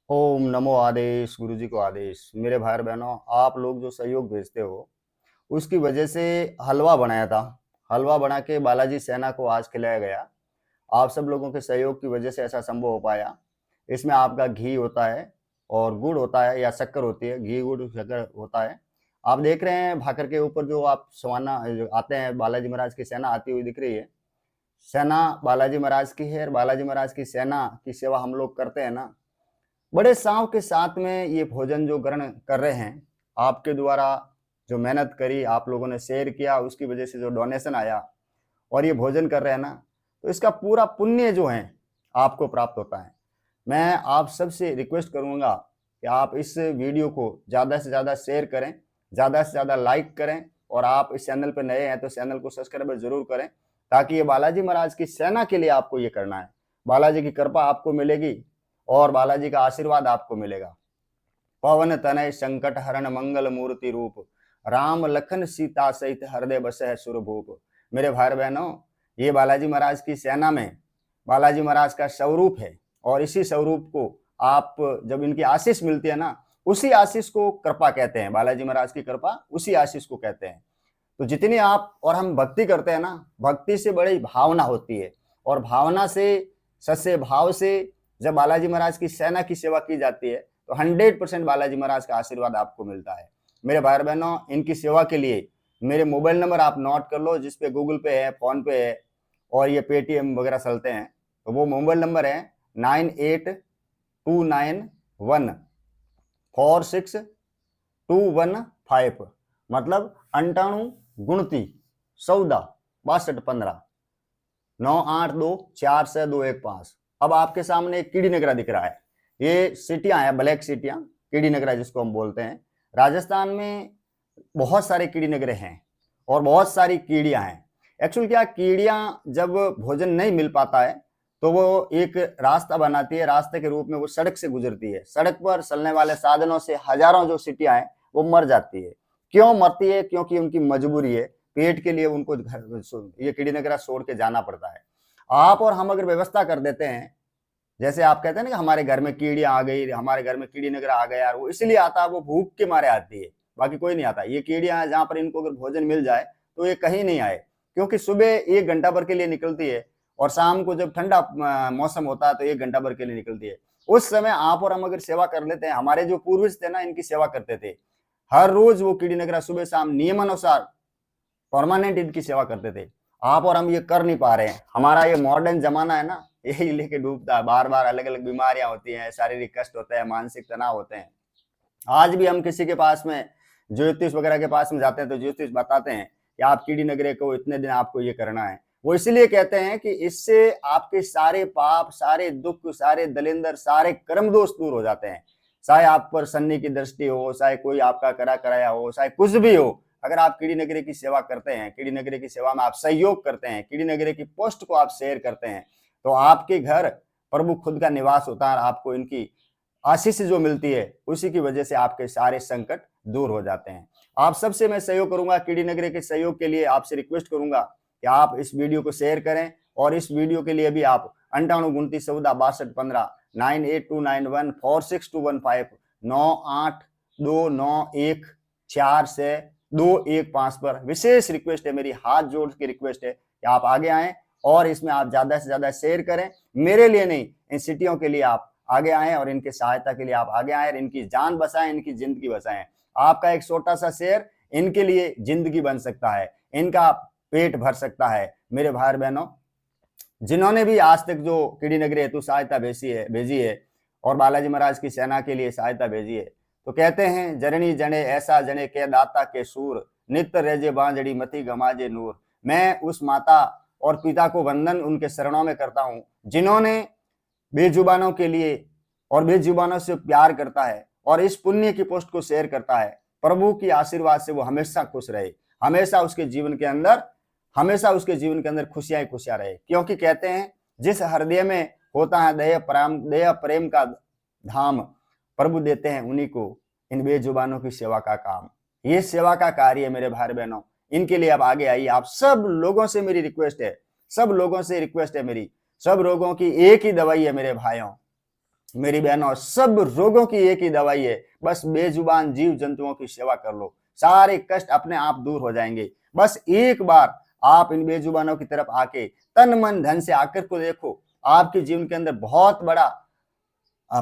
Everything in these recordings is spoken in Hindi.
ओम नमो आदेश गुरु जी को आदेश। मेरे भाई और बहनों, आप लोग जो सहयोग भेजते हो उसकी वजह से हलवा बनाया था। हलवा बना के बालाजी सेना को आज खिलाया गया। आप सब लोगों के सहयोग की वजह से ऐसा संभव हो पाया। इसमें आपका घी होता है और गुड़ होता है या शक्कर होती है। घी गुड़ शक्कर होता है। आप देख रहे हैं भाकर के ऊपर जो आप सवाना जो आते हैं, बालाजी महाराज की सेना आती हुई दिख रही है। सेना बालाजी महाराज की है और बालाजी महाराज की सेना की सेवा हम लोग करते हैं ना, बड़े साव के साथ में ये भोजन जो ग्रहण कर रहे हैं। आपके द्वारा जो मेहनत करी, आप लोगों ने शेयर किया, उसकी वजह से जो डोनेशन आया और ये भोजन कर रहे हैं ना, तो इसका पूरा पुण्य जो है आपको प्राप्त होता है। मैं आप सबसे रिक्वेस्ट करूंगा कि आप इस वीडियो को ज़्यादा से ज़्यादा शेयर करें, ज़्यादा से ज़्यादा लाइक करें, और आप इस चैनल पर नए हैं तो चैनल को सब्सक्राइब जरूर करें, ताकि ये बालाजी महाराज की सेना के लिए आपको ये करना है। बालाजी की कृपा आपको मिलेगी और बालाजी का आशीर्वाद आपको मिलेगा। पवन तनय संकट हरण मंगल मूर्ति रूप, राम लखन सीता सहित हृदय बसह सुरभूप। मेरे भाई बहनों, ये बालाजी महाराज की सेना में बालाजी महाराज का स्वरूप है, और इसी स्वरूप को आप जब इनकी आशीष मिलती है ना, उसी आशीष को कृपा कहते हैं। बालाजी महाराज की कृपा उसी आशीष को कहते हैं। तो जितनी आप और हम भक्ति करते हैं ना, भक्ति से बड़ी भावना होती है, और भावना से, सच्चे भाव से जब बालाजी महाराज की सेना की सेवा की जाती है तो 100% बालाजी महाराज का आशीर्वाद आपको मिलता है। मेरे भाई बहनों, इनकी सेवा के लिए मेरे मोबाइल नंबर आप नोट कर लो, जिसपे गूगल पे है, फोन पे है और ये पेटीएम वगैरह चलते हैं। तो वो मोबाइल नंबर है 9829146215, मतलब 98 14 62 4 6 2 1 5। अब आपके सामने एक कीड़ी नगरा दिख रहा है। ये सीटियां हैं, ब्लैक सीटियां, कीड़ी नगरा जिसको हम बोलते हैं। राजस्थान में बहुत सारे कीड़ी नगरे हैं और बहुत सारी कीड़ियां हैं। एक्चुअल क्या, कीड़ियां जब भोजन नहीं मिल पाता है तो वो एक रास्ता बनाती है, रास्ते के रूप में वो सड़क से गुजरती है। सड़क पर चलने वाले साधनों से हजारों जो सीटियां हैं वो मर जाती है। क्यों मरती है? क्योंकि उनकी मजबूरी है, पेट के लिए उनको ये कीड़ी नगरा छोड़ के जाना पड़ता है। आप और हम अगर व्यवस्था कर देते हैं, जैसे आप कहते हैं ना कि हमारे घर में कीड़ियां आ गई, हमारे घर में कीड़ी नगरा आ गया यार, वो इसलिए आता है, वो भूख के मारे आती है, बाकी कोई नहीं आता। ये कीड़ियां जहां पर इनको अगर भोजन मिल जाए तो ये कहीं नहीं आए, क्योंकि सुबह 1 घंटा भर के लिए निकलती है और शाम को जब ठंडा मौसम होता है तो 1 घंटा भर के लिए निकलती है। उस समय आप और हम अगर सेवा कर लेते हैं, हमारे जो पूर्वज थे ना, इनकी सेवा करते थे, हर रोज वो कीड़ी नगरा सुबह शाम नियमानुसार परमानेंट इनकी सेवा करते थे। आप और हम ये कर नहीं पा रहे हैं। हमारा ये मॉडर्न जमाना है ना, यही लेके डूबता है। बार बार अलग अलग बीमारियां होती हैं, शारीरिक कष्ट होते हैं, मानसिक तनाव होते हैं। आज भी हम किसी के पास में, ज्योतिष वगैरह के पास में जाते हैं तो ज्योतिष बताते हैं कि आप कीड़ी नगरे को इतने दिन आपको ये करना है। वो इसलिए कहते हैं कि इससे आपके सारे पाप, सारे दुख, सारे दलिंदर, सारे कर्म दोष दूर हो जाते हैं। चाहे आप पर शनि की दृष्टि हो, चाहे कोई आपका करा कराया हो, चाहे कुछ भी हो, अगर आप कीड़ी नगरे की सेवा करते हैं, कीड़ी नगरे की सेवा में आप सहयोग करते हैं, कीड़ी नगरे की पोस्ट को आप शेयर करते हैं, तो आपके घर प्रभु खुद का निवास होता है। आपको इनकी आशीष जो मिलती है, उसी की वजह से आपके सारे संकट दूर हो जाते हैं। आप सबसे मैं सहयोग करूंगा, कीड़ी नगरे के सहयोग के लिए आपसे रिक्वेस्ट करूंगा कि आप इस वीडियो को शेयर करें, और इस वीडियो के लिए भी आप 98 29 14 62 91 46215 9829146215 पर विशेष रिक्वेस्ट है मेरी, हाथ जोड़ के रिक्वेस्ट है कि आप आगे आएं और इसमें आप ज्यादा से ज्यादा शेयर करें। मेरे लिए नहीं, इन सिटियों के लिए आप आगे आए और इनके सहायता के लिए आप आगे आए और इनकी जान बचाएं, इनकी जिंदगी बचाएं। आपका एक छोटा सा शेयर इनके लिए जिंदगी बन सकता है, इनका पेट भर सकता है। मेरे भाई बहनों, जिन्होंने भी आज तक जो कीड़ी नगरी हेतु सहायता भेजी है और बालाजी महाराज की सेना के लिए सहायता भेजी है, तो कहते हैं जरनी जने ऐसा जने के दाता के सूर, नित्य रेजे बांझड़ी मती गमाजे नूर। मैं उस माता और पिता को वंदन उनके शरणों में करता हूं, जिन्होंने बेजुबानों के लिए और बेजुबानों से प्यार करता है और इस पुण्य की पोस्ट को शेयर करता है। प्रभु की आशीर्वाद से वो हमेशा खुश रहे, हमेशा उसके जीवन के अंदर, हमेशा उसके जीवन के अंदर खुशियां ही खुशियां रहे। क्योंकि कहते हैं जिस हृदय में होता है दया प्रेम का धाम, प्रभु देते हैं उन्हीं को इन बेजुबानों की सेवा का काम। ये सेवा का कार्य है मेरे भाई बहनों, इनके लिए अब आगे आइए। आप सब लोगों से मेरी रिक्वेस्ट है, सब लोगों से रिक्वेस्ट है मेरी, सब रोगों की एक ही दवाई है मेरे भाइयों, मेरी बहनों, सब रोगों की एक ही दवाई है, बस बेजुबान जीव जंतुओं की सेवा कर लो, सारे कष्ट अपने आप दूर हो जाएंगे। बस एक बार आप इन बेजुबानों की तरफ आके तन मन धन से आकर को देखो, आपके जीवन के अंदर बहुत बड़ा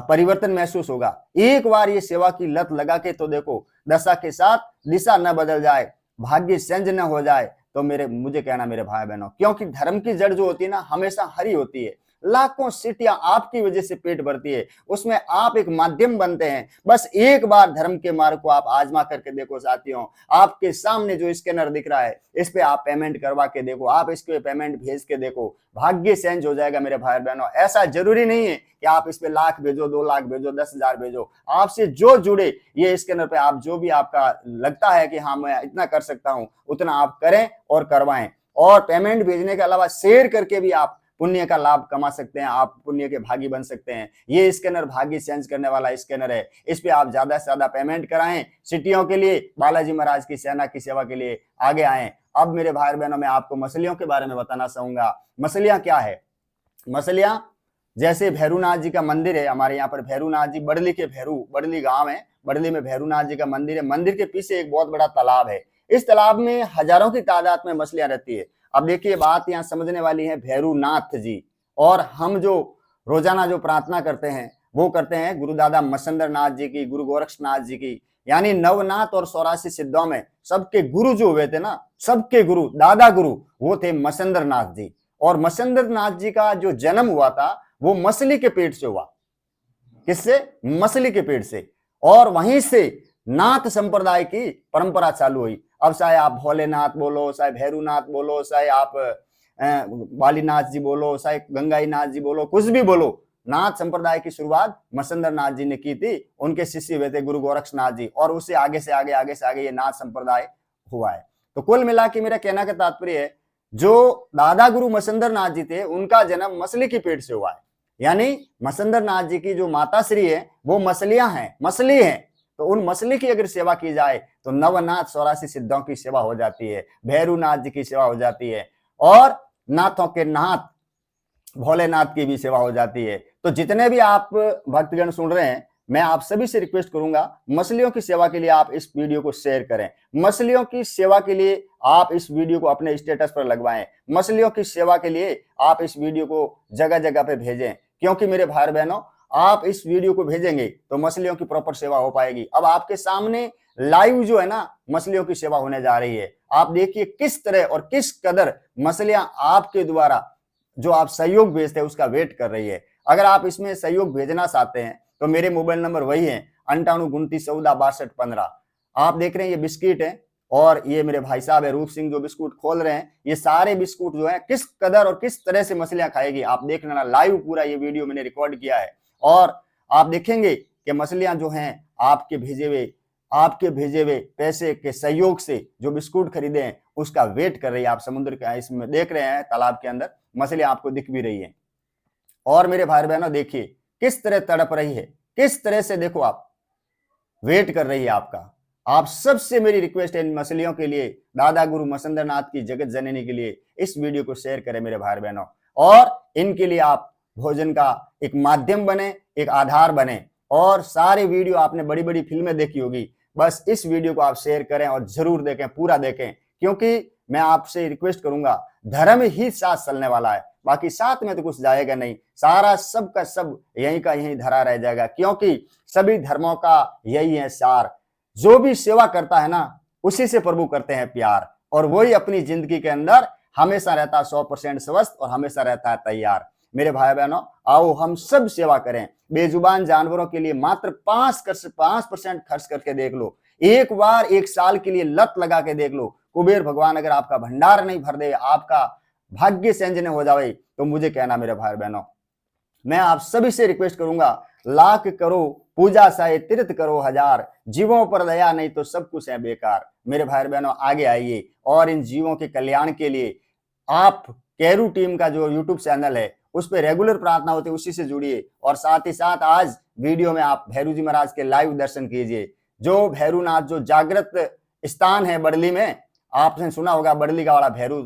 परिवर्तन महसूस होगा। एक बार ये सेवा की लत लगा के तो देखो, दशा के साथ दिशा न बदल जाए, भाग्य संज न हो जाए तो मुझे कहना मेरे भाई बहनों, क्योंकि धर्म की जड़ जो होती है ना, हमेशा हरी होती है। लाखों सीटियां आपकी वजह से पेट भरती है, उसमें आप एक माध्यम बनते हैं। बस एक बार धर्म के मार्ग को आप आजमा करके देखो साथियों, आपके सामने जो स्कैनर दिख रहा है, इस पे आप पेमेंट करवा के देखो, आप इसके पेमेंट भेज के देखो, भाग्य चेंज हो जाएगा मेरे भाई बहनों। ऐसा जरूरी नहीं है कि आप इस पे लाख भेजो, 2 लाख भेजो, 10,000 भेजो, आपसे जो जुड़े ये स्कैनर पे आप जो भी आपका लगता है कि हाँ मैं इतना कर सकता हूं, उतना आप करें और करवाएं। और पेमेंट भेजने के अलावा शेयर करके भी आप पुण्य का लाभ कमा सकते हैं, आप पुण्य के भागी बन सकते हैं। ये स्कैनर भाग्य चेंज करने वाला स्कैनर है, इस पे आप ज्यादा से ज्यादा पेमेंट कराएं। सिटियों के लिए, बालाजी महाराज की सेना की सेवा के लिए आगे आए। अब मेरे भाई बहनों, मैं आपको मछलियों के बारे में बताना चाहूंगा। मछलियां क्या है? मछलियां जैसे भैरूनाथ जी का मंदिर है, हमारे यहाँ पर भैरूनाथ जी, बड़ली के बड़ली गांव है, बड़ली में भैरूनाथ जी का मंदिर है। मंदिर के पीछे एक बहुत बड़ा तालाब है, इस तालाब में हजारों की तादाद में मछलियां रहती है। अब देखिए, बात यहाँ समझने वाली है भैरूनाथ जी। और हम जो रोजाना जो प्रार्थना करते हैं वो करते हैं गुरुदादा मसंदर नाथ जी की, गुरु गोरक्षनाथ जी की, यानी नवनाथ और 84 सिद्धों में सबके गुरु जो हुए थे ना, सबके गुरु, दादा गुरु, वो थे मसंदर नाथ जी। और मसंदर नाथ जी का जो जन्म हुआ था वो मछली के पेट से हुआ। किससे? मछली के पेट से। और वहीं से नाथ संप्रदाय की परंपरा चालू हुई। अब चाहे आप भोलेनाथ बोलो, चाहे भैरूनाथ बोलो, चाहे आप बालीनाथ जी बोलो, चाहे गंगाई नाथ जी बोलो, कुछ भी बोलो, नाथ संप्रदाय की शुरुआत मसंदर नाथ जी ने की थी। उनके शिष्य हुए थे गुरु गोरक्षनाथ जी, और उससे आगे से आगे ये नाथ संप्रदाय हुआ है। तो कुल मिला के मेरा कहना का तात्पर्य है, जो दादा गुरु मसंदर नाथ जी थे उनका जन्म मछली के पेट से हुआ है। यानी मसंदर नाथ जी की जो माता श्री है वो मछलियां हैं, मछली है। तो उन मछली की अगर सेवा की जाए तो नवनाथ 84 सिद्धों की सेवा हो जाती है, भैरूनाथ जी की सेवा हो जाती है, और नाथों के नाथ भोलेनाथ की भी सेवा हो जाती है। तो जितने भी आप भक्तगण सुन रहे हैं, मैं आप सभी से रिक्वेस्ट करूंगा, मछलियों की सेवा के लिए आप इस वीडियो को शेयर करें। मछलियों की सेवा के लिए आप इस वीडियो को अपने स्टेटस पर लगवाएं। मछलियों की सेवा के लिए आप इस वीडियो को जगह जगह पे भेजें, क्योंकि मेरे भाई बहनों, आप इस वीडियो को भेजेंगे तो मछलियों की प्रॉपर सेवा हो पाएगी। अब आपके सामने लाइव जो है ना, मछलियों की सेवा होने जा रही है। आप देखिए किस तरह और किस कदर मछलियां आपके द्वारा जो आप सहयोग भेजते हैं उसका वेट कर रही है। अगर आप इसमें सहयोग भेजना चाहते हैं तो मेरे मोबाइल नंबर वही है 9829146215। आप देख रहे हैं ये बिस्किट है, और ये मेरे भाई साहब है रूप सिंह जो बिस्कुट खोल रहे हैं। ये सारे बिस्कुट जो है किस कदर और किस तरह से मछलियां खाएगी आप देख लेना। लाइव पूरा ये वीडियो मैंने रिकॉर्ड किया है, और आप देखेंगे कि मछलियां जो हैं आपके भेजे हुए पैसे के सहयोग से जो बिस्कुट खरीदे हैं उसका वेट कर रही है। आप समुद्र के इसमें देख रहे हैं, तालाब के अंदर मछलियां आपको दिख भी रही है। और मेरे भाई बहनों देखिए किस तरह तड़प रही है, किस तरह से देखो आप वेट कर रही है आपका। आप सबसे मेरी रिक्वेस्ट है, इन मछलियों के लिए, दादा गुरु मसंदर नाथ की जगत जननी के लिए इस वीडियो को शेयर करें मेरे भाई बहनों, और इनके लिए आप भोजन का एक माध्यम बने, एक आधार बने। और सारे वीडियो आपने बड़ी बड़ी फिल्में देखी होगी, बस इस वीडियो को आप शेयर करें और जरूर देखें, पूरा देखें, क्योंकि मैं आपसे रिक्वेस्ट करूंगा, धर्म ही साथ चलने वाला है, बाकी साथ में तो कुछ जाएगा नहीं। सारा सब का सब यहीं का यहीं धरा रह जाएगा, क्योंकि सभी धर्मों का यही है सार। जो भी सेवा करता है ना, उसी से प्रभु करते हैं प्यार, और वही अपनी जिंदगी के अंदर हमेशा रहता है 100% स्वस्थ और हमेशा रहता है तैयार। मेरे भाई बहनों, आओ हम सब सेवा करें। बेजुबान जानवरों के लिए मात्र 5% खर्च करके देख लो, एक बार 1 साल के लिए लत लगा के देख लो। कुबेर भगवान अगर आपका भंडार नहीं भर दे, आपका भाग्य संजन हो जाए, तो मुझे कहना मेरे भाई बहनों, मैं आप सभी से रिक्वेस्ट करूंगा, लाख करो पूजा चाहे तीर्थ करो हजार, जीवों पर दया नहीं तो सब कुछ है बेकार। मेरे भाई बहनों आगे आइए, और इन जीवों के कल्याण के लिए आप कैरू टीम का जो यूट्यूब चैनल है उस पर रेगुलर प्रार्थना होती है, उसी से जुड़िए। और साथ ही साथ आज वीडियो में आप भैरू जी महाराज के लाइव दर्शन कीजिए। जो भैरूनाथ जो जागृत स्थान है बड़ली में, आपने सुना होगा बड़ली का वाला भैरू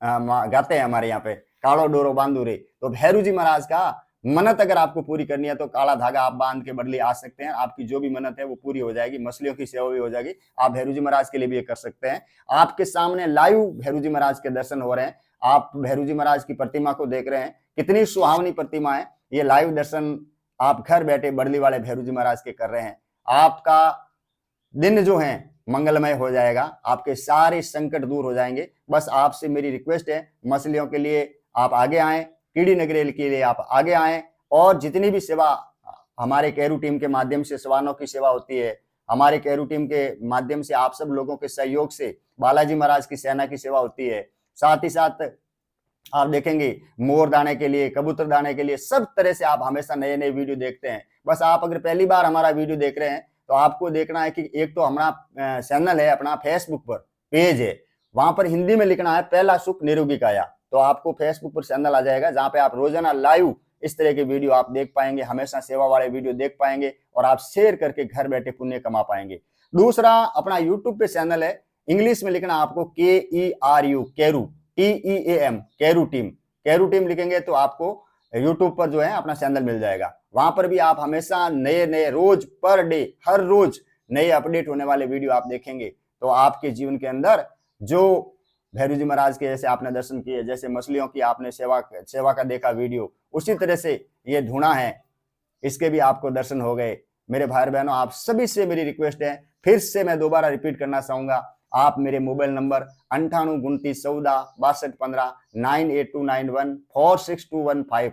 गाते हैं हमारे यहाँ पे, कालो डोरो बांधुरे। तो भैरू जी महाराज का मन्नत अगर आपको पूरी करनी है तो काला धागा आप बांध के बदली आ सकते हैं, आपकी जो भी मन्नत है वो पूरी हो जाएगी, मछलियों की सेवा भी हो जाएगी। आप भैरू जी महाराज के लिए भी ये कर सकते हैं। आपके सामने लाइव भैरू जी महाराज के दर्शन हो रहे हैं, आप भैरू जी महाराज की प्रतिमा को देख रहे हैं, कितनी सुहावनी प्रतिमा है। ये लाइव दर्शन आप घर बैठे बड़ली वाले भैरू जी महाराज के कर रहे हैं। आपका दिन जो है मंगलमय हो जाएगा, आपके सारे संकट दूर हो जाएंगे। बस आपसे मेरी रिक्वेस्ट है, मछलियों के लिए आप आगे आए, कीड़ी नगरेल के लिए आप आगे आए, और जितनी भी सेवा हमारे कैरू टीम के माध्यम से सवानों की सेवा होती है, हमारे कैरू टीम के माध्यम से आप सब लोगों के सहयोग से बालाजी महाराज की सेना की सेवा होती है। साथ ही साथ आप देखेंगे मोर दाने के लिए, कबूतर दाने के लिए, सब तरह से आप हमेशा नए नए वीडियो देखते हैं। बस आप अगर पहली बार हमारा वीडियो देख रहे हैं तो आपको देखना है कि एक तो हमारा चैनल है, अपना फेसबुक पर पेज है, वहां पर हिंदी में लिखना है पहला सुख निरोगी काया, तो आपको फेसबुक पर चैनल आ जाएगा, जहां पे आप रोजाना लाइव इस तरह के वीडियो आप देख पाएंगे, हमेशा सेवा वाले वीडियो देख पाएंगे, और आप शेयर करके घर बैठे पुण्य कमा पाएंगे। दूसरा अपना यूट्यूब पे चैनल है, इंग्लिश में लिखना आपको KERU Carew, TEAM Carew team, Carew team लिखेंगे तो आपको यूट्यूब पर जो है अपना चैनल मिल जाएगा। वहां पर भी आप हमेशा नए नए रोज पर डे, हर रोज नए अपडेट होने वाले वीडियो आप देखेंगे, तो आपके जीवन के अंदर जो भैरू जी महाराज के जैसे आपने दर्शन किए, जैसे मछलियों की आपने सेवा का देखा वीडियो, उसी तरह से ये धुना है, इसके भी आपको दर्शन हो गए। मेरे भाई बहनों, आप सभी से मेरी रिक्वेस्ट है, फिर से मैं दोबारा रिपीट करना चाहूंगा, आप मेरे मोबाइल नंबर 9829146215 9829146215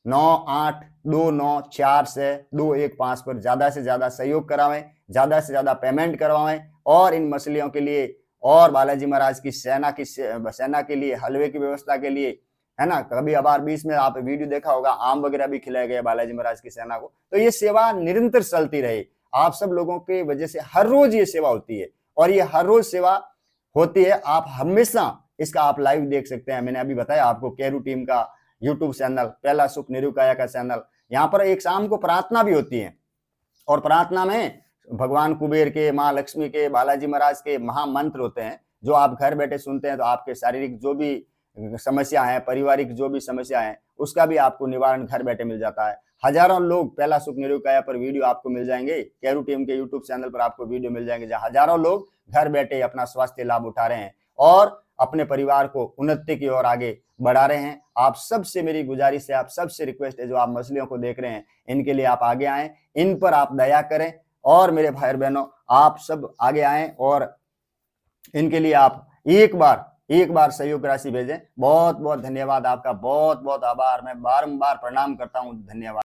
9829462215 पर ज्यादा से ज्यादा सहयोग करावें, ज्यादा से ज्यादा पेमेंट करवाएं, और इन मछलियों के लिए और बालाजी महाराज की सेना के लिए हलवे की व्यवस्था के लिए, है ना, कभी अबार बीच में आप वीडियो देखा होगा, आम वगैरह भी खिलाए गए बालाजी महाराज की सेना को, तो ये सेवा निरंतर चलती रहे। आप सब लोगों की वजह से हर रोज ये सेवा होती है, और ये हर रोज सेवा होती है, आप हमेशा इसका आप लाइव देख सकते हैं। मैंने अभी बताया आपको कैरू टीम का यूट्यूब चैनल, पहला सुख निरुकाया का चैनल, यहाँ पर एक शाम को प्रार्थना भी होती है, और प्रार्थना में भगवान कुबेर के, माँ लक्ष्मी के, बालाजी महाराज के महामंत्र होते हैं, जो आप घर बैठे सुनते हैं तो आपके शारीरिक जो भी समस्या है, पारिवारिक जो भी समस्या है, उसका भी आपको निवारण घर बैठे मिल जाता है। हजारों लोग पहला सुख निरुकाया पर वीडियो आपको मिल जाएंगे, कैरू टीम के यूट्यूब चैनल पर आपको वीडियो मिल जाएंगे, जहां हजारों लोग घर बैठे अपना स्वास्थ्य लाभ उठा रहे हैं और अपने परिवार को उन्नति की ओर आगे बढ़ा रहे हैं। आप सबसे मेरी गुजारिश है, आप सबसे रिक्वेस्ट है, जो आप मछलियों को देख रहे हैं, इनके लिए आप आगे आए, इन पर आप दया करें, और मेरे भाई बहनों आप सब आगे आए और इनके लिए आप एक बार सहयोग राशि भेजें। बहुत बहुत धन्यवाद, आपका बहुत बहुत आभार, मैं बारंबार प्रणाम करता हूं, धन्यवाद।